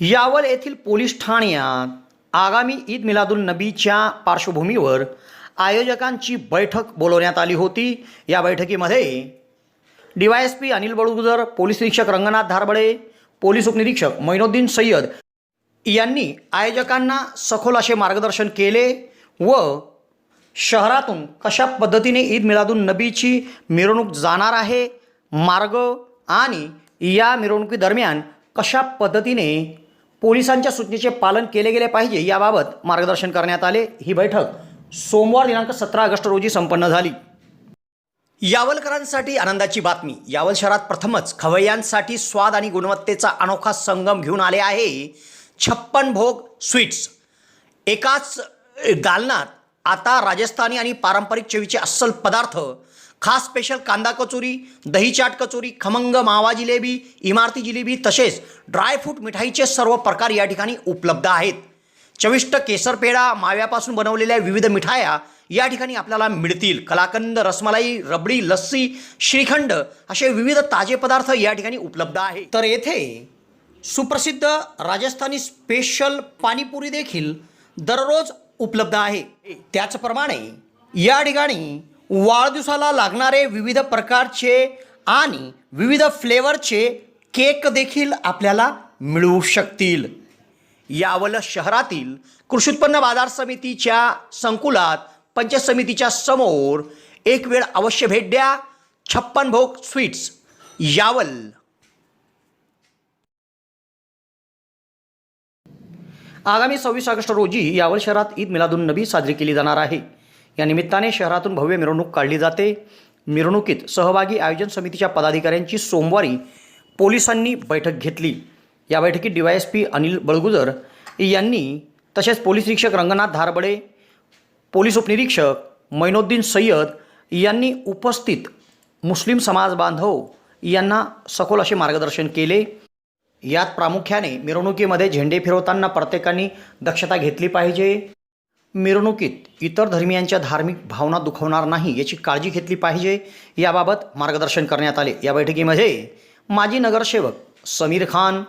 यावल येथील पोलीस ठाण्यात आगामी ईद मिलादुल नबीच्या पार्श्वभूमीवर आयोजकांची बैठक बोलवण्यात आली होती। या बैठकीमध्ये DYSP अनिल बळुगुजर, पोलीस निरीक्षक रंगनाथ धारबळे, पोलीस उपनिरीक्षक मोइनुद्दीन सय्यद यांनी आयोजकांना सखोल असे मार्गदर्शन केले व शहरातून कशा पद्धतीने ईद मिलादुल नबीची मिरवणूक जाणार आहे, मार्ग आणि या मिरवणुकीदरम्यान कशा पद्धतीने पोलिसांच्या सूचनेचे पालन केले गेले पाहिजे याबाबत मार्गदर्शन करण्यात आले। ही बैठक सोमवार दिनांक 17 ऑगस्ट रोजी संपन्न झाली। यावलकरांसाठी आनंदाची बातमी। यावल शहरात प्रथमच खवय्यांसाठी स्वाद आणि गुणवत्तेचा अनोखा संगम घेऊन आले आहे 56 भोग स्वीट्स। एकाच दालनात आता राजस्थानी आणि पारंपरिक चवीचे अस्सल पदार्थ, खास स्पेशल कांदा कचोरी, दही चाट कचोरी, खमंग मावा जिलेबी, इमारती जिलेबी तसेच ड्रायफ्रूट मिठाईचे सर्व प्रकार या ठिकाणी उपलब्ध आहेत। चविष्ट केसर पेढा, माव्यापासून बनवलेल्या विविध मिठाया या ठिकाणी आपल्याला मिळतील। कलाकंद, रसमलाई, रबडी, लस्सी, श्रीखंड असे विविध ताजे पदार्थ या ठिकाणी उपलब्ध आहेत। तर येथे सुप्रसिद्ध राजस्थानी स्पेशल पाणीपुरी देखील दररोज उपलब्ध आहे। त्याचप्रमाणे या ठिकाणी वाढदिवसाला लागणारे विविध प्रकारचे आणि विविध फ्लेवरचे केक देखील आपल्याला मिळू शकतील। यावल शहरातील कृषी उत्पन्न बाजार समितीच्या संकुलात पंचायत समितीच्या समोर एक वेळ अवश्य भेट द्या। 56 भोग स्वीट्स, यावल। आगामी 26 ऑगस्ट रोजी यावल शहरात ईद मिलादुल नबी साजरी केली जाणार आहे। या निमित्ताने शहरातून भव्य मिरवणूक काढली जाते। मिरवणुकीत सहभागी आयोजन समितीच्या पदाधिकाऱ्यांची सोमवारी पोलिसांनी बैठक घेतली। या बैठकीत DYSP अनिल बळुगुजर यांनी तसेच पोलीस निरीक्षक रंगनाथ धारबळे, पोलीस उपनिरीक्षक मोइनुद्दीन सय्यद यांनी उपस्थित मुस्लिम समाज बांधव यांना सखोल असे मार्गदर्शन केले। यात प्रामुख्याने मिरवणुकीमध्ये झेंडे फिरवताना प्रत्येकाने दक्षता घेतली पाहिजे। मिरवणुकीत इतर धर्मियांच्या धार्मिक भावना दुखावणार नाही याची काळजी घेतली पाहिजे, याबाबत मार्गदर्शन करण्यात आले। या बैठकीमध्ये माजी नगरसेवक समीर खान,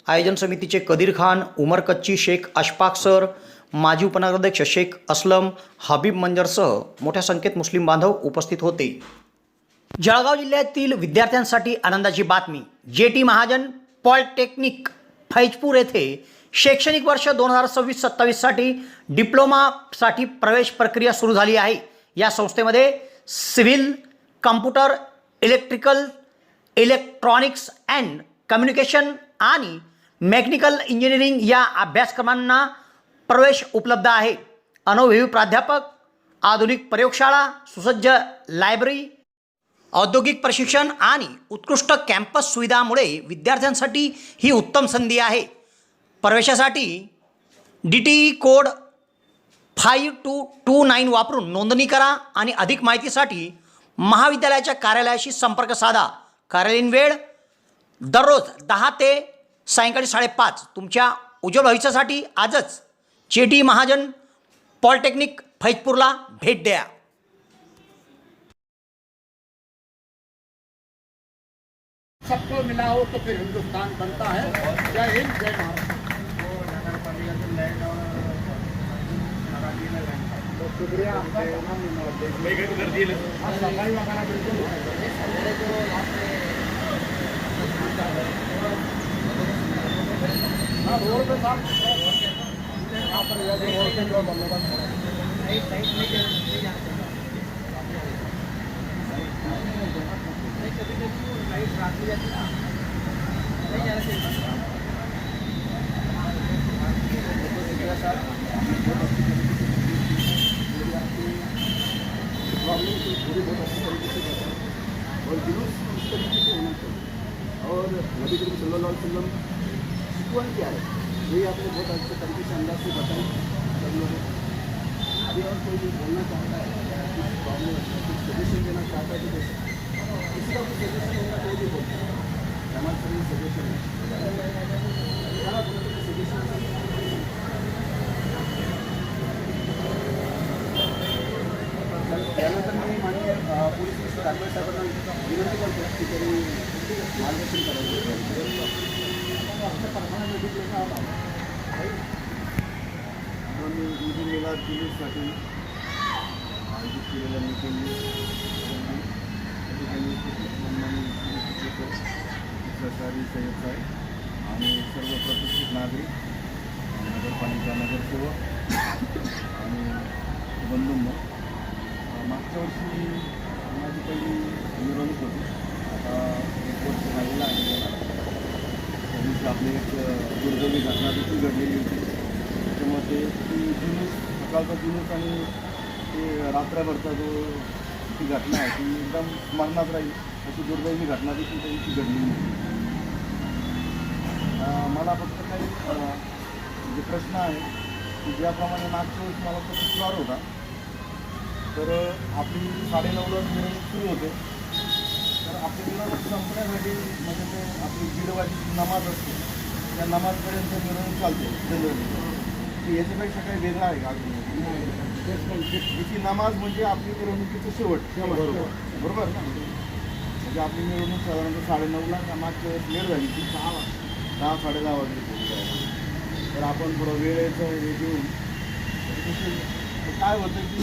आयोजन समितीचे कदीर खान, उमर कच्ची, शेख अशफाक सर, माजी उपनगराध्यक्ष शेख असलम, हबीब मंजरसह मोठ्या संख्येत मुस्लिम बांधव उपस्थित होते। जळगाव जिल्ह्यातील विद्यार्थ्यांसाठी आनंदाची बातमी। JT महाजन पॉलिटेक्निक फैजपूर येथे शैक्षणिक वर्ष 2026-27 साठी डिप्लोमासाठी प्रवेश प्रक्रिया सुरू झाली आहे। या संस्थेमध्ये civil, computer, electrical, electronics and communication आणि मेकॅनिकल इंजिनिअरिंग या अभ्यासक्रमांना प्रवेश उपलब्ध आहे। अनुभवी प्राध्यापक, आधुनिक प्रयोगशाळा, सुसज्ज लायब्ररी, औद्योगिक प्रशिक्षण आणि उत्कृष्ट कॅम्पस सुविधांमुळे विद्यार्थ्यांसाठी ही उत्तम संधी आहे। प्रवेशासाठी DTE कोड 5229 वापरून नोंदणी करा आणि अधिक माहितीसाठी महाविद्यालयाच्या कार्यालयाशी संपर्क साधा। कार्यालयीन वेळ दररोज 10 ते सायंकाळी 5:30। तुमच्या उज्ज्वल भविष्यासाठी आजच JT महाजन पॉलिटेक्निक फैजपूरला भेट द्या। सबको मिला हो तो फिर हिंदुस्तान बनता है। जय हिंद, जय महाराष्ट्र। शुक्रिया सफाई वगैरह बिल्कुल रोड पे साहब यहाँ पर रोड पे जो बंदोबस्त पूरी बहुत अच्छी तरीके से करते हैं और जुलूस इस तरीके से होना चाहिए। और नबी करीम सल्लल्लाहु अलैहि वसल्लम सिक्वन क्या है ये आपने बहुत अच्छे तरीके से अंदाज से बताई सब लोगों को। अभी और कोई भी बोलना चाहता है, कुछ प्रॉब्लम कुछ सजेशन देना चाहता है तो जैसे किसी का कुछ सजेशन होगा तो भी बोलता है हमारे सभी सजेशन है सजेशन त्यानंतर मी माननीय पोलीस निरीक्षक राजवाडे साहेबांना विनंती करतो की त्यांनी मार्गदर्शन करायचं। बघितलं का आम्हाला आपण ईद मिलाद जुलूससाठी आयोजित केलेल्या मीटिंगनी सरकारी सय्यद साहेब आणि सर्व प्रतिष्ठित नागरिक, नगरपालिका नगरसेवक आणि बंधूंनो, मागच्या वर्षी माझी पहिली मिरवणूक होती. आता एक वर्ष झालेलं आहे त्याला. त्या दिवशी आपली एक दुर्दैवी घटना देखील घडलेली होती. त्याच्यामध्ये ती जुलूस, सकाळचा जुलूस आणि ते रात्रभरचा जो ती घटना आहे ती एकदम स्मरणात राहील अशी दुर्दैवी घटना देखील त्या दिवशी घडलेली होती. मला फक्त काही जे प्रश्न आहे की ज्याप्रमाणे मागच्या वेळेस मला तो शुक्रवार होता, तर आपली 9:30ला मिरवणूक सुरू होते. तर आपली मिरवणूक संपण्यासाठी म्हणजे ते आपली 1:30 वाजेची नमाज असते, त्या नमाजपर्यंत मिरवणूक चालते जनरली. की याच्यापेक्षा काही वेगळं आहे का अजून? याची नमाज म्हणजे आपली मिरवणुकीचं शेवट. बरोबर ना? म्हणजे आपली मिरवणूक साधारणतः 9:30ला, मागच्या वेळेस लेट झाली ती 10-10:30 वाजले पोहोचली जायला. तर आपण थोडं वेळेचं हे घेऊन काय होतं की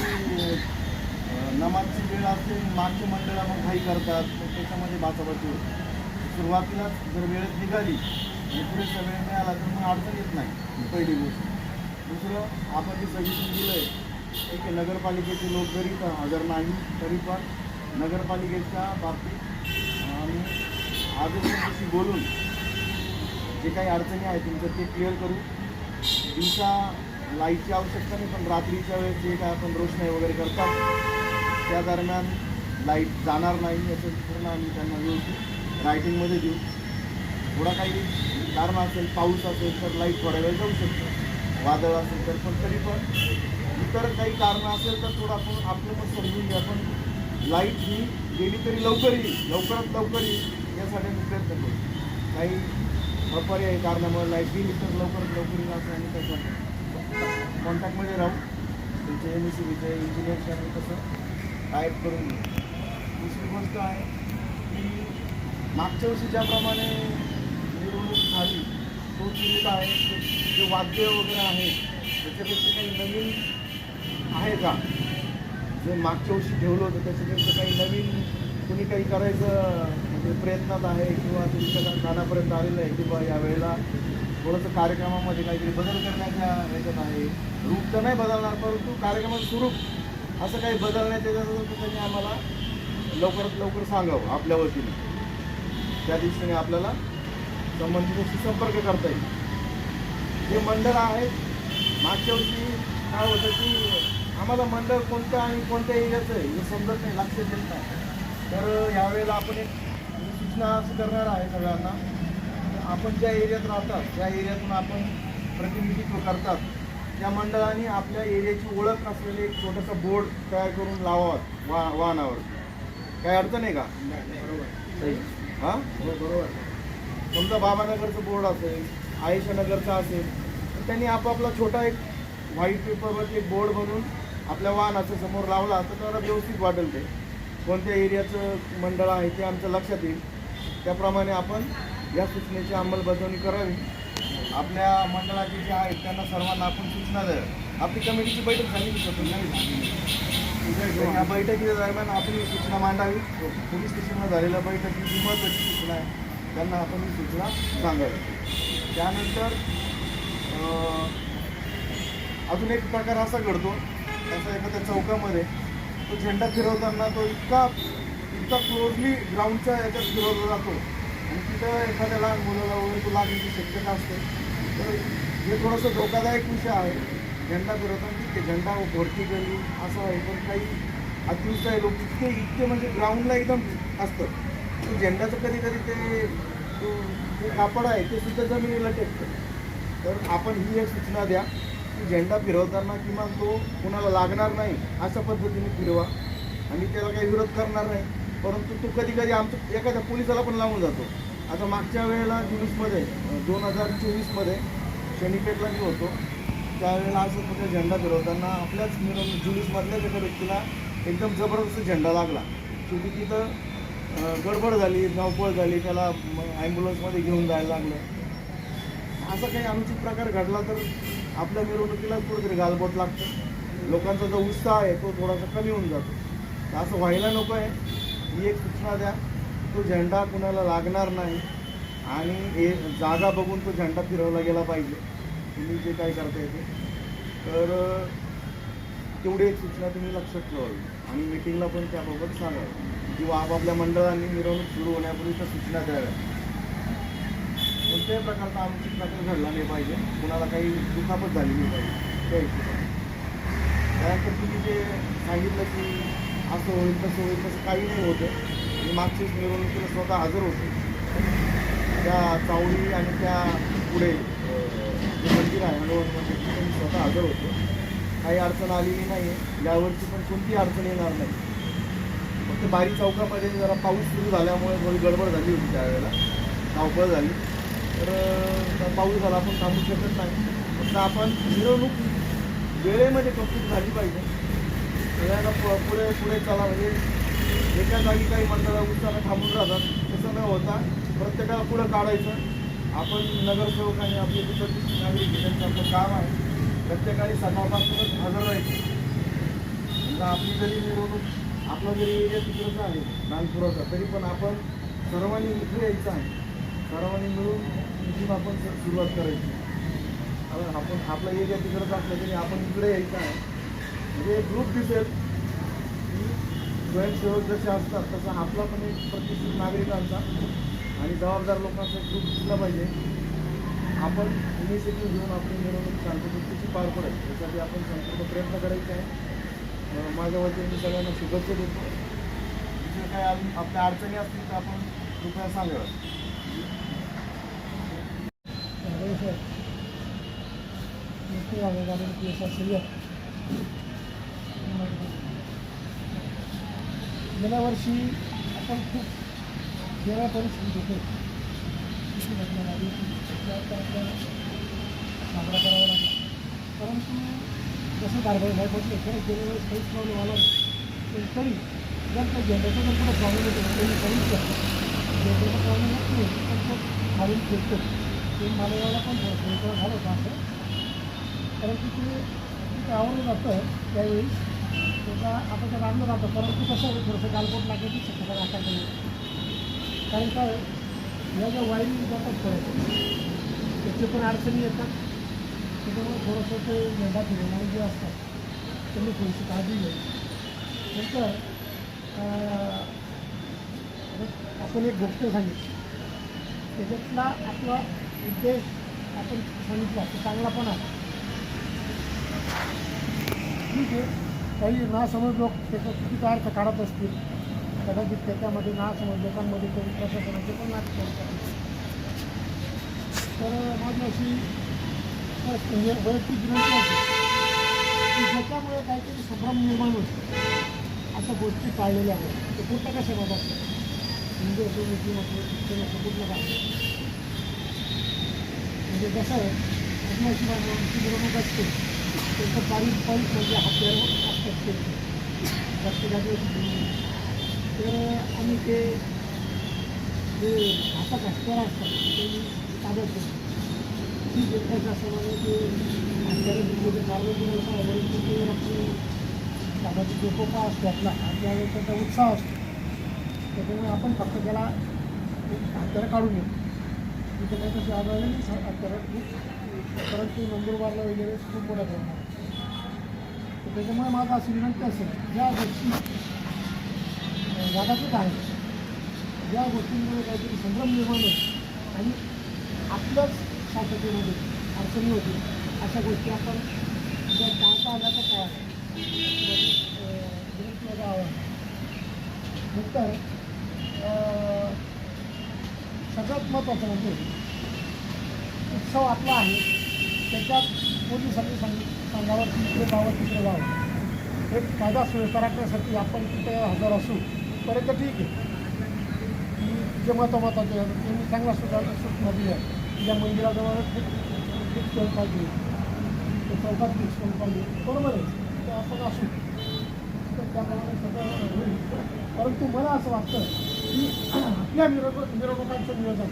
नमाजची वेळ असते, मागची मंडळं मग घाई करतात, मग त्याच्यामध्ये बाचाबाची होते. सुरुवातीलाच जर वेळेत निघाली आणि पुरेसा वेळ मिळाला तर मग अडचण येत नाही, पहिली गोष्ट. दुसरं, आपण जे सजेशन दिलं आहे एक नगरपालिकेचे लोक जरी हजर नाही तरी पण नगरपालिकेच्या बाबतीत आम्ही आजच बोलून जे काही अडचणी आहेत तुमचं ते क्लिअर करू. दिवसा लाईटची आवश्यकता नाही, पण रात्रीच्या वेळेस जे काय आपण रोषणाई वगैरे करतात त्या दरम्यान लाईट जाणार नाही याचं पूर्ण आम्ही त्यांना व्यवस्थित रायटिंगमध्ये देऊ. थोडा काही कारण असेल, पाऊस असेल तर लाईट थोड्या वेळ जाऊ शकतो, वादळ असेल तर, पण तरी पण इतर काही कारणं असेल तर थोडं आपण आपलं मत समजून घ्या. पण लाईट ही गेली तरी लवकर येईल, लवकरात लवकर येईल यासाठी आम्ही प्रयत्न करू. काही अपर्यायी कारणामुळे लाईट गेली तर लवकरात लवकर येईल असं आम्ही त्याच्यात कॉन्टॅक्टमध्ये राहू. तुमच्या MSEBीच्या इंजिनियरशी आम्ही तसं टाईप करून घेऊ. दुसरी गोष्ट आहे की मागच्या वर्षी ज्याप्रमाणे मिरवणूक झाली तो चिंतित आहे. जे वाद्य वगैरे आहे त्याच्यापेक्षा काही नवीन आहे का? जे मागच्या वर्षी ठेवलं होतं त्याच्यापेक्षा काही नवीन कुणी काही करायचं म्हणजे प्रयत्नात आहे किंवा तुमच्या कानापर्यंत आलेलं आहे की बा यावेळेला थोडंसं कार्यक्रमामध्ये काहीतरी बदल करण्याच्या ह्याच्यात आहे. रूप तर नाही बदलणार, परंतु कार्यक्रमाचं स्वरूप असं काही बदलण्याच्या ह्याच्यात तर त्यांनी आम्हाला लवकरात लवकर सांगावं आपल्या वतीने. त्या दिवशीने आपल्याला संबंधितांशी संपर्क करता येईल. जे मंडळ आहेत मागच्या वर्षी काय होतं की आम्हाला मंडळ कोणतं आणि कोणत्या एरियाचं आहे हे समजत नाही, लक्षात येत नाही. तर यावेळेला आपण एक सूचना असं करणार आहे सगळ्यांना, आपण ज्या एरियात राहतात त्या एरियातून आपण प्रतिनिधित्व करतात त्या मंडळाने आपल्या एरियाची ओळख असलेले एक छोटासा बोर्ड तयार करून लावावा वाहनावर. काय अडचण आहे का? बरोबर. हां बरोबर. समजा बाबानगरचं बोर्ड असेल, आयेशानगरचा असेल, तर त्यांनी आपापला छोटा एक व्हाईट पेपरवरती एक बोर्ड बनवून आपल्या वाहनाच्या समोर लावला तर त्याला व्यवस्थित वाटेल ते कोणत्या एरियाचं मंडळ आहे ते आमच्या लक्षात येईल. त्याप्रमाणे आपण या सूचनेची अंमलबजावणी करावी. आपल्या मंडळाचे जे आहेत त्यांना सर्वांना आपण सूचना द्याव्या. आपली कमिटीची बैठक झाली की नाही झाली, या बैठकीच्या दरम्यान आपण ही सूचना मांडावी. पोलीस स्टेशनला झालेल्या बैठकीची महत्त्वाची सूचना आहे, त्यांना आपण ही सूचना सांगावी. त्यानंतर अजून एक प्रकार असा घडतो, त्याचा एखाद्या चौकामध्ये तो झेंडा फिरवताना तो इतका क्लोजली ग्राउंडच्या याच्यात फिरवला जातो आणि तिथं एखाद्या लहान मुलाला वगैरे तो लागण्याची शक्यता असते. तर हे थोडंसं धोकादायक विषय आहे. झेंडा फिरवताना ठीक आहे, झेंडा भरती गली असं आहे, पण काही अतिउत्साही लोक इतके म्हणजे ग्राउंडला एकदम असतं. तो झेंड्याचं कधी कधी ते कापड आहे ते सुद्धा जमिनीला टेकतं. तर आपण ही एक सूचना द्या की झेंडा फिरवताना किमान तो कुणाला लागणार नाही अशा पद्धतीने फिरवा आणि त्याला काही विरोध करणार नाही. परंतु तो कधी कधी आमच्या एखाद्या पोलिसाला पण लावून जातो. आता मागच्या वेळेला जुलूसमध्ये 2024मध्ये शनीपेठला मी होतो, त्यावेळेला असं म्हणजे झेंडा फिरवताना आपल्याच मिरवणूक जुलूसमधल्याच एका व्यक्तीला एकदम जबरदस्त झेंडा लागला. शेवटी तिथं गडबड झाली, धावपळ झाली, त्याला ॲम्ब्युलन्समध्ये घेऊन जायला लागलं. असा काही अनुचित प्रकार घडला तर आपल्या मिरवणुकीला कुठेतरी गालबोट लागतं, लोकांचा जो उत्साह आहे तो थोडासा कमी होऊन जातो. तर असं व्हायला नको आहे. ही एक सूचना द्या, तो झेंडा कुणाला लागणार नाही आणि हे जागा बघून तो झेंडा फिरवला गेला पाहिजे, तुम्ही जे काय करता येते. तर तेवढी एक सूचना तुम्ही लक्षात ठेवावी आणि मिटिंगला पण त्याबाबत सांगावं किंवा आपापल्या मंडळांनी मिरवणूक सुरू होण्यापूर्वी त्या सूचना द्याव्या. कोणत्याही प्रकारचा अनुचित प्रकार घडला नाही पाहिजे, कुणाला काही दुखापत झाली नाही पाहिजे त्या हिशोबाने. त्यानंतर तुम्ही जे सांगितलं की असं होईल तसं काही नाही होतं. मी मागच्याच मिरवणुकीला स्वतः हजर होतो. त्या चावडी आणि त्या पुढे जे मंदिर आहे हनुमान मंदिर तिथे मी स्वतः हजर होतो. काही अडचण आलेली नाही आहे. यावरची पण कोणतीही अडचण येणार नाही. फक्त बारी चौकामध्ये जरा पाऊस सुरू झाल्यामुळे थोडी गडबड झाली होती त्यावेळेला, धावपळ झाली. तर पाऊस झाला आपण थांबू शकत नाही. फक्त आपण मिरवणूक वेळेमध्ये कंप्लीट झाली पाहिजे. सगळ्यांना पुढे चला, म्हणजे एका जागी काही मंडळं उत्साहानं थांबून राहतात तसं न होता प्रत्येकाला पुढं काढायचं. आपण नगरसेवक आणि आपले प्रतिष्ठित नागरिक त्यांचं आपलं काम आहे. प्रत्येकाने सकाळपासूनच हजर राहायचं. समजा आपली जरी मिरवणूक आपला जरी एरिया तिकडचा आहे नागपुराचा, तरी पण आपण सर्वांनी इथे यायचं आहे. सर्वांनी मिळून इथून आपण सुरुवात करायची. आपण आपला एरिया तिकडचा असलं तरी आपण इकडे यायचं आहे. म्हणजे ग्रुप दिसेल की स्वयंसेवक जसे असतात तसं आपला पण एक प्रतिष्ठित नागरिकांचा आणि जबाबदार लोकांचा ग्रुप दिसला पाहिजे. आपण इनिशिएटिव्ह घेऊन आपली मिरवणूक शांततेची पार पडेल यासाठी आपण संपूर्ण प्रयत्न करायचे आहे. माझ्या वतीने मी सगळ्यांना शुभेच्छा देतो. जे काय आपल्या अडचणी असतील तर आपण कृपया सांगाव्यात. गेल्या वर्षी आपण खूप वेगळ्या परिस्थितीत होतो. आपल्याला साजरा करावा लागला. परंतु जसं कारभार नाही बसले खरं गेल्या वेळेस काहीच प्रॉब्लेम आला नाही. तरी जर त्या झेंड्याचा जर कुठं प्रॉब्लेम येतो त्यांनी काहीच करतो. झेंड्याचा प्रॉब्लेम येत नाही पण तो खालून फिरतो. ते मालेगावला पण थोडं झालं होतं असं. परंतु ते आवडलं जातं त्यावेळी त्याचा आपण ते लागलं जातं. परंतु कसं आहे थोडंसं गालबोट लागण्याची शक्यता राखता येईल. कारण काय या ज्या वायरिंग जातात थोडंसं त्याचे पण अडचणी येतात. त्याच्यामुळे थोडंसं ते झेंडा फिरवणारे जे असतात त्यांनी थोडीशी काळजी घ्यावी. नंतर आपण एक गोष्ट सांगितली त्याच्यातला आपला उद्देश आपण सांगितला तो चांगला पण आहे. ठीक आहे, काही नासमज लोक त्याचा चुकीचा अर्थ काढत असतील, कदाचित त्याच्यामध्ये नासमज लोकांमध्ये काही प्रशासनाचे पण नाटक करतात. तर माझी अशी म्हणजे वैयक्तिक विनंती आहे की ज्याच्यामुळे काहीतरी संभ्रम निर्माण होतो अशा गोष्टी टाळलेल्या आहेत. ते कुठल्या कशा बाबत हिंदू असो, मुस्लिम असो, ख्रिश्चन असो, कुठलं काय. म्हणजे कसं आहे आदिवासी मिरवणूक असते त्यांचं पारिक म्हणजे हत्यार असतात ते प्रत्येकाची. तर आम्ही ते जे घातक हत्यारं असतात ते ताब्यात घेतो. ठीक आहे, प्रशासनाने ते हत्यारं दिलेले कारवाई परंतु ते आपली सामाजिक एकोपा असतो आपला आणि त्यावेळेस त्याचा उत्साह असतो. त्याच्यामुळे आपण फक्त त्याला हत्यारं काढून येतो. तिथे काही तसे आढळले नाही हत्यारं खूप, परंतु नंदुरबारला वगैरे खूप मोठ्या प्रमाणात. तर त्याच्यामुळे माझा अशी विनंती असेल ज्या गोष्टी वादाचंच आहे, ज्या गोष्टींमुळे काहीतरी संभ्रम निर्माण होतो आणि आपल्याच शांततेमध्ये अडचणी होती अशा गोष्टी आपण जर टाळता आल्या तर काय विनंती आवाहन. नंतर सगळ्यात महत्त्वाचं म्हणजे उत्सव आपला आहे त्याच्यात पोलिसांनी सांगावं तिकडे जावं. एक कायदा सुव्यवस्था राखण्यासाठी आपण तिथे हजर असू पर्यंत ठीक आहे. जे महत्त्वाचे त्यांनी चांगला सूचना दिली आहे. या मंदिराजवळ फिक्स ठेवून पाहिजे, ते चौकात फिक्स ठेवून पाहिजे, बरोबर आहे ते आपण असू तर त्याप्रमाणे सगळं होईल. परंतु मला असं वाटतं की आपल्या मिरवणुकांचं नियोजन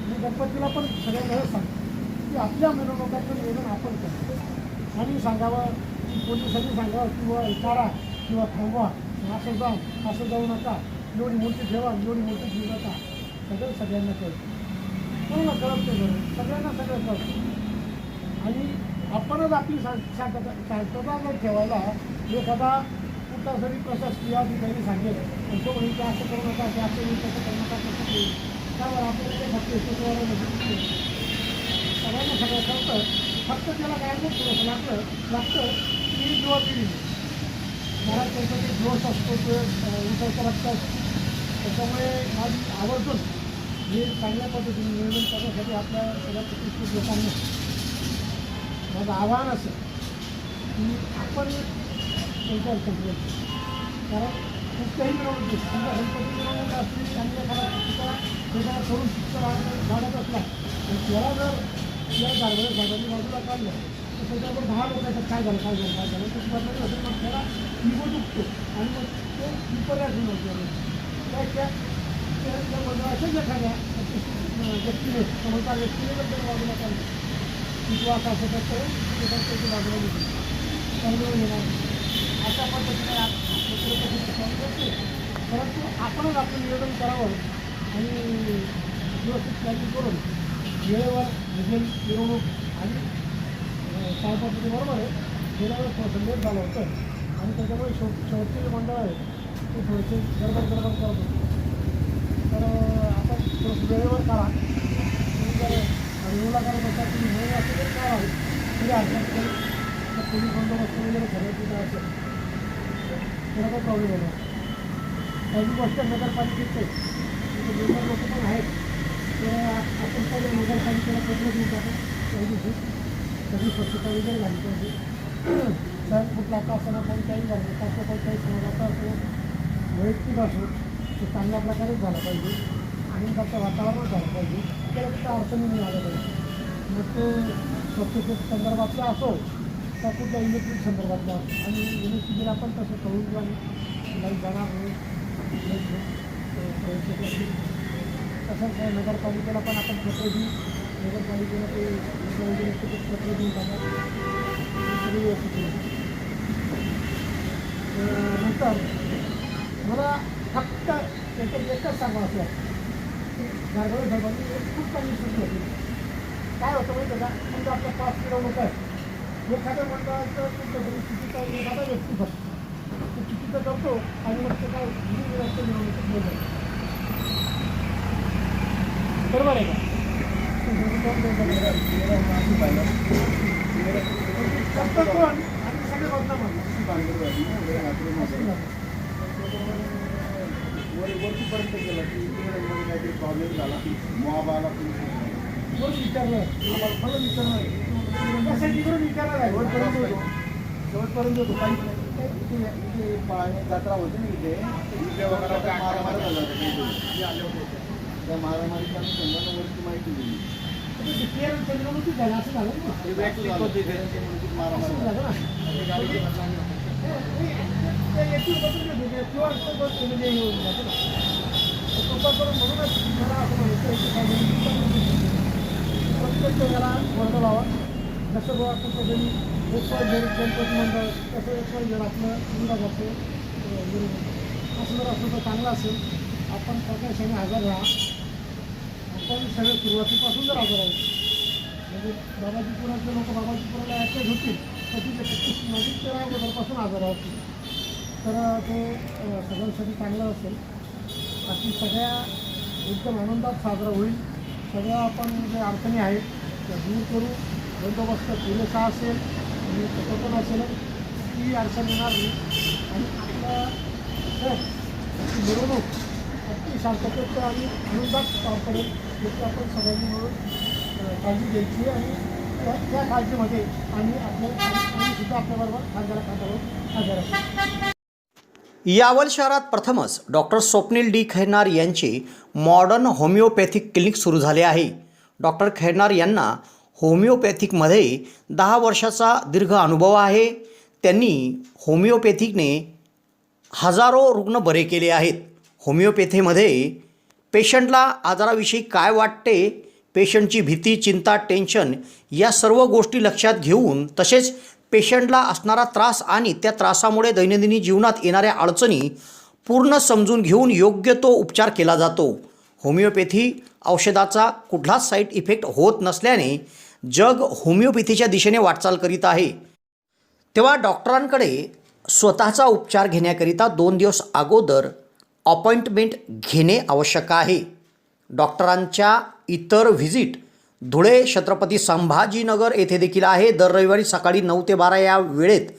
मी गणपतीला पण सगळ्यांना सांगतो की आपल्या मिरवणुकाचं नियोजन आपण करतो आणि सांगावं की पोलिसांनी सांगावं किंवा इशारा किंवा थांबवा असं जाऊ नका, एवढी मूर्ती ठेवा, एवढी मूर्ती घेऊ नका, सगळ्यांना कळतं. कोणाला कळत नाही बरं, सगळ्यांना सगळं कळतं. आणि आपणच आपली शांतता जर ठेवायला एखादा कुठला जरी प्रशासकीय अधिकारी सांगेल आणि तो म्हणजे असं करू नका, ते असं येईल, तसं करू नका, तसं येईल, त्यावर आपल्याला ते फक्त यशस्वी सगळ्यांना सगळं कळतं. फक्त त्याला काय थोडंसं लागतं की युवा पिढी मला त्यांचा जे जोश असतो ते उठायचं लागतं. त्याच्यामुळे माझी आवर्जून हे चांगल्या पद्धतीने नियोजन करण्यासाठी आपल्या सगळ्या प्रतिष्ठित लोकांना माझं आव्हान असेल की आपण त्यांच्यावर कंट्रोल कारण कुठल्याही मिरवणूक समजा गणपती मिरवणूक असली आणि एखादा चुकीचा एखादा करून शिक्षा वाढत असला आणि त्याला जर या गाडगडे साहेबांनी बाजूला काढलं तर त्याच्यावर 10 लोकांचं काय झालं त्याची बातमी असेल मग त्याला इगो दुखतो आणि मग तो विपर्यास होतो. त्या मंडळाच्याच एखाद्या व्यक्तीने समजदार व्यक्तीने जर त्याला बाजूला काढलं की तो असा असं करतो त्याची बाजूला निघतो समजून घेणार अशा पद्धतीने करते. परंतु आपणच आपलं नियोजन करावं आणि व्यवस्थित प्लॅनिंग करून वेळेवर मिरवणूक आणि काय पद्धतीबरोबर आहे गेल्यावर थोडंसं लेट झालं होतं आणि त्याच्यामुळे शेवटचे जे मंडळ आहे ते थोडेसे गडबड करत होते. तर आपण थोडंसं वेळेवर काढा तुम्ही जर रिव्ह्यूला करत असाल तुम्ही वेळ असेल तर काय आहे तरी हरकत नाही. तर पोलीस बंदोबस्त वगैरे ठरवायची काय असेल त्याला काही प्रॉब्लेम होणार. पहिली गोष्ट नगरपालिकेचे तिथे निर्माण लोक पण आहेत ते आपण पहिले नगरपालिकेला पत्र देऊन टाकू त्या दिवशी सगळी स्वच्छता वगैरे झाली पाहिजे. सर कुठला का असताना कोणत्याही घरचा असो कोणत्याही समाजाचा असो वैयक्तिक असो ते चांगल्या प्रकारेच झालं पाहिजे आणि त्याचं वातावरण झालं पाहिजे त्याला कुठं अडचणी नाही आल्या पाहिजे. मग ते स्वच्छते संदर्भातलं असो त्या कुठल्या इलेक्ट्रिक संदर्भातलं असो आणि इलेक्ट्रिकला पण तसं कळून लाईट जाणार नाही प्रयत्न करतील. तसंच नगरपालिकेला पण आपण पत्र देऊ नगरपालिकेला ते वगैरे पत्र देऊन टाका सगळी व्यवस्थित केली. नंतर मला फक्त त्याच्यात एकच सांगावं असं की गाडगडे साहेबांनी एक खूप चांगली सूचना होती. काय होतं माहिती का समजा आपल्या 5 मिरवणूक आहे एखाद्या मंडळाचं कुठलं चुकीचा एखादा व्यक्ती फक्त तो चुकीचं करतो आणि मग ते काय मिरवणूक बोलतो बरोबर आहे का? कोण आणि सगळे बदनाम वरतीपर्यंत गेला की इंजिनिअरिंगमध्ये काहीतरी प्रॉब्लेम झाला मॉब आला कोण विचारलं आम्हाला मला विचारणार त्यासाठी करून विचारणार आहे शेवटपर्यंत होतो काहीच नाही. जत्रा होती ना इथे मारामारी झाला त्या मारामारीच्या अनुषंगानं वरती माहिती दिली झालं असं झालं मारामारी झालं ना किंवा कृपा करून म्हणूनच मला असं म्हणायचं याला वर्ग लावा जसं आपण सगळी गणपती मंडळ तसं जर आपलं अंदाज असेल असं जर असं तर चांगलं असेल आपण प्रकाशाने हजर राहा. आपण सगळं सुरुवातीपासून जर हजर आहोत म्हणजे बाबाजीपुरातले लोक बाबाजीपुराला ॲक्टिव्ह होतील तर तिथे नजीक तेरा अगोदरपासून हजर होतील तर ते सगळ्यांसाठी चांगलं असेल. बाकी सगळ्या एकदम आनंदात साजरा होईल. सगळ्या आपण जे अडचणी आहेत त्या दूर करू. बंदोबस्त पुरेसा असेल आणि स्वतंत्र असेल ती अडचण येणार नाही आणि आपलं मिरवणूक अगदी शांततेत आणि आनंदात पार पडेल याची आपण सगळ्यांनी मिळून काळजी घ्यायची आणि त्या काळजीमध्ये आम्ही सुद्धा आपल्याबरोबर खांद्याला हजर असतो. यावल शहरात प्रथमच डॉक्टर स्वप्नील डी खैरनार यांचे मॉडर्न होमिओपॅथिक क्लिनिक सुरू झाले आहे. डॉक्टर खैरनार यांना होमिओपॅथिकमध्ये 10 वर्षाचा दीर्घ अनुभव आहे. त्यांनी होमिओपॅथिकने हजारो रुग्ण बरे केले आहेत. होमिओपॅथीमध्ये पेशंटला आजाराविषयी काय वाटते, पेशंटची भीती, चिंता, टेन्शन या सर्व गोष्टी लक्षात घेऊन तसेच पेशंटला असणारा त्रास आणि त्या त्रासामुळे दैनंदिन जीवनात येणाऱ्या अडचणी पूर्ण समजून घेऊन योग्य तो उपचार केला जातो. होमिओपॅथी औषधाचा कुठलाच साईड इफेक्ट होत नसल्याने जग होमिओपॅथीच्या दिशेने वाटचाल करीत आहे. तेव्हा डॉक्टरांकडे स्वतःचा उपचार घेण्याकरिता 2 दिवस अगोदर अपॉइंटमेंट घेणे आवश्यक आहे. डॉक्टरांच्या इतर व्हिजिट धुळे, छत्रपती संभाजीनगर येथे देखील आहे. दर रविवारी सकाळी 9 ते 12 या वेळेत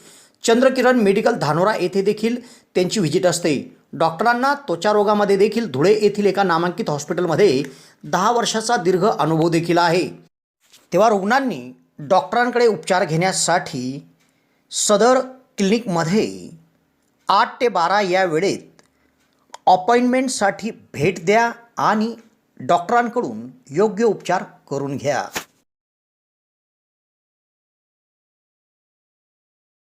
चंद्रकिरण मेडिकल धानोरा येथे देखील त्यांची व्हिजिट असते. डॉक्टरांना त्वचा रोगामध्ये देखील धुळे येथील एका नामांकित हॉस्पिटलमध्ये 10 वर्षाचा दीर्घ अनुभव देखील आहे. तेव्हा रुग्णांनी डॉक्टरांकडे उपचार घेण्यासाठी सदर क्लिनिकमध्ये 8 ते 12 या वेळेत अपॉइंटमेंटसाठी भेट द्या आणि डॉक्टरांकडून योग्य उपचार करून घ्या.